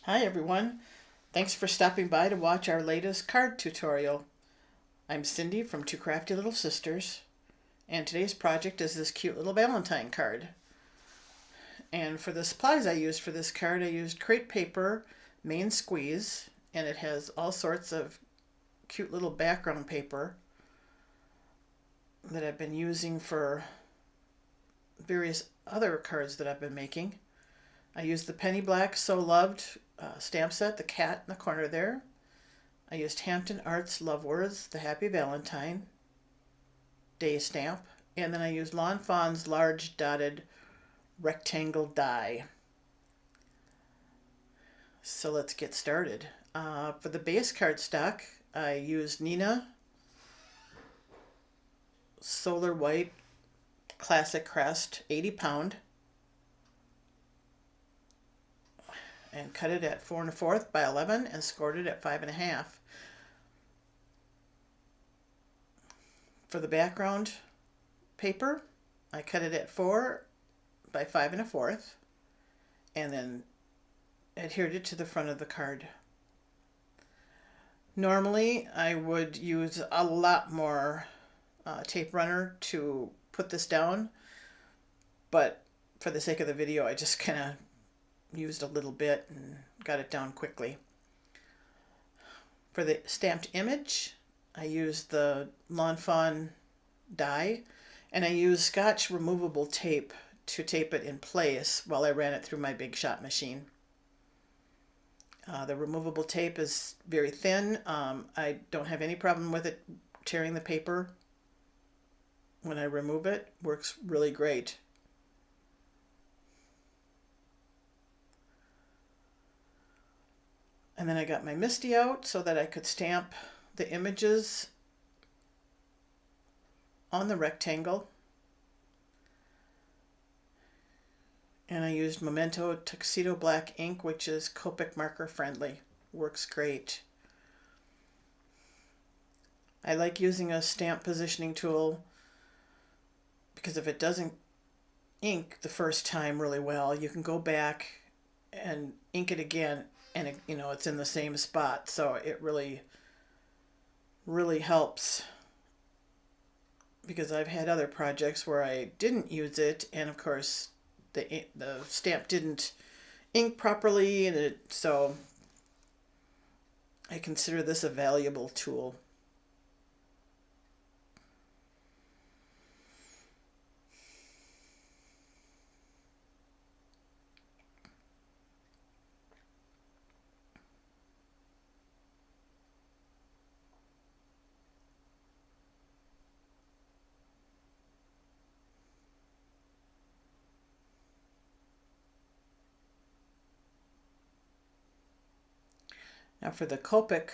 Hi everyone, thanks for stopping by to watch our latest card tutorial. I'm Cindy from Two Crafty Little Sisters, and today's project is this cute little Valentine card. And for the supplies I used for this card, I used crepe paper, main squeeze, and it has all sorts of cute little background paper that I've been using for various other cards that I've been making. I used the Penny Black So Loved stamp set, the cat in the corner there. I used Hampton Arts Love Words, the Happy Valentine Day stamp, and then I used Lawn Fawn's large dotted rectangle die. So let's get started. For the base cardstock, I used Nina Solar White Classic Crest 80 pound and cut it at 4 1/4 by 11 and scored it at 5 1/2. For the background paper, I cut it at 4 by 5 1/4 and then adhered it to the front of the card. Normally, I would use a lot more tape runner to put this down, but for the sake of the video, I just kind of used a little bit and got it down quickly. For the stamped image, I used the Lawn Fawn die, and I used Scotch removable tape to tape it in place while I ran it through my Big Shot machine. The removable tape is very thin. I don't have any problem with it tearing the paper when I remove it. Works really great. And then I got my MISTI out so that I could stamp the images on the rectangle. And I used Memento Tuxedo Black ink, which is Copic marker friendly. Works great. I like using a stamp positioning tool because if it doesn't ink the first time really well, you can go back and ink it again and it's in the same spot. So it really helps, because I've had other projects where I didn't use it, and of course the stamp didn't ink properly, and so I consider this a valuable tool. Now for the Copic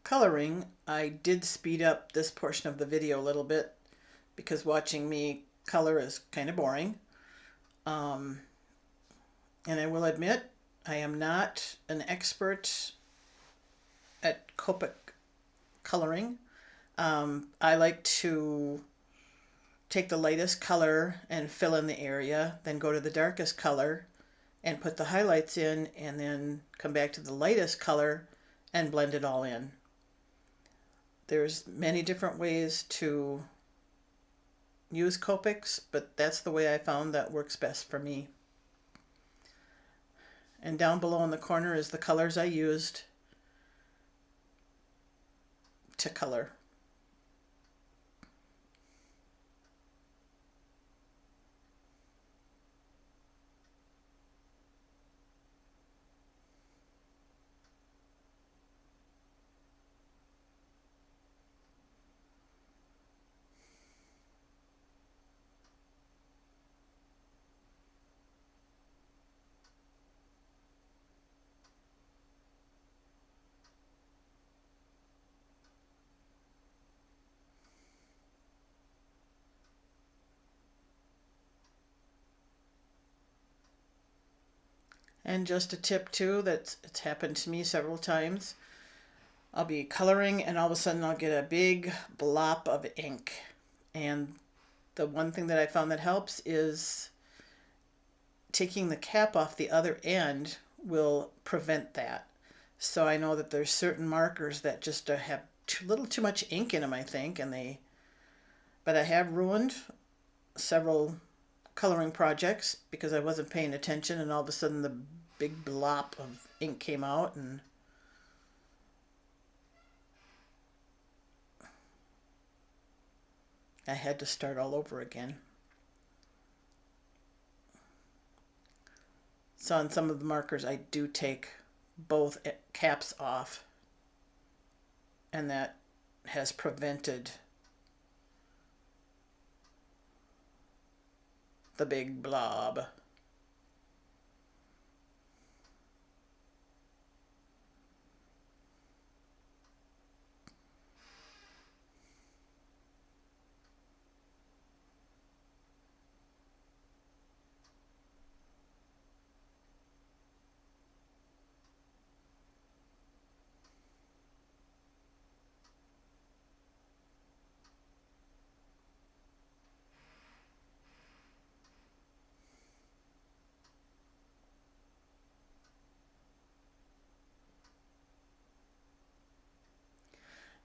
coloring, I did speed up this portion of the video a little bit because watching me color is kind of boring. And I will admit, I am not an expert at Copic coloring. I like to take the lightest color and fill in the area, then go to the darkest color and put the highlights in, and then come back to the lightest color and blend it all in. There's many different ways to use Copics, but that's the way I found that works best for me. And down below in the corner is the colors I used to color. And just a tip too, it's happened to me several times. I'll be coloring and all of a sudden I'll get a big blop of ink. And the one thing that I found that helps is taking the cap off the other end will prevent that. So I know that there's certain markers that just have a little too much ink in them, I think, but I have ruined several coloring projects because I wasn't paying attention, and all of a sudden the big blop of ink came out, and I had to start all over again. So on some of the markers I do take both caps off, and that has prevented the big blob.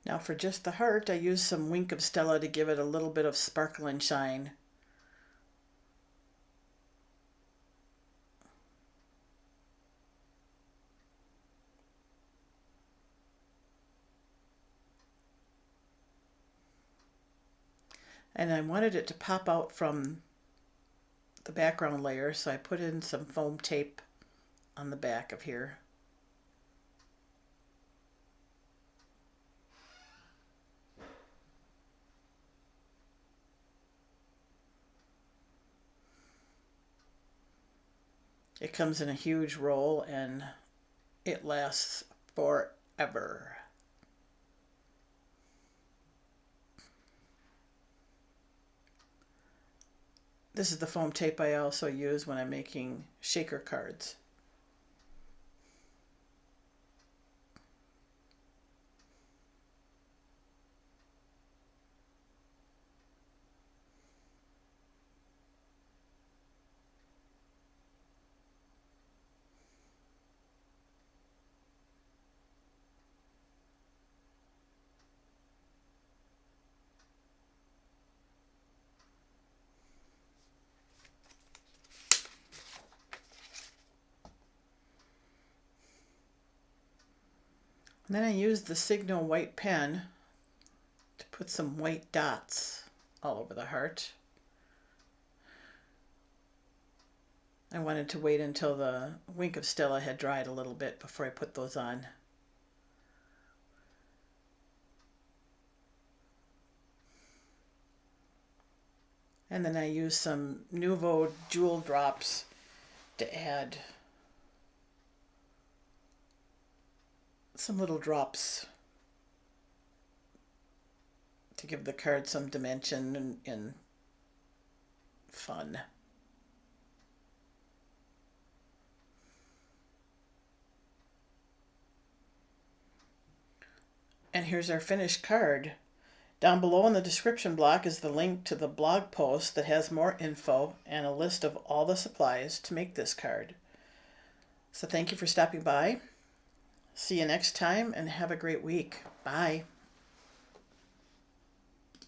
Now for just the heart, I used some Wink of Stella to give it a little bit of sparkle and shine. And I wanted it to pop out from the background layer, so I put in some foam tape on the back of here. It comes in a huge roll and it lasts forever. This is the foam tape I also use when I'm making shaker cards. And then I used the Signal white pen to put some white dots all over the heart. I wanted to wait until the Wink of Stella had dried a little bit before I put those on. And then I used some Nuvo Jewel Drops to add some little drops to give the card some dimension and fun. And here's our finished card. Down below in the description block is the link to the blog post that has more info and a list of all the supplies to make this card. So thank you for stopping by. See you next time and have a great week. Bye.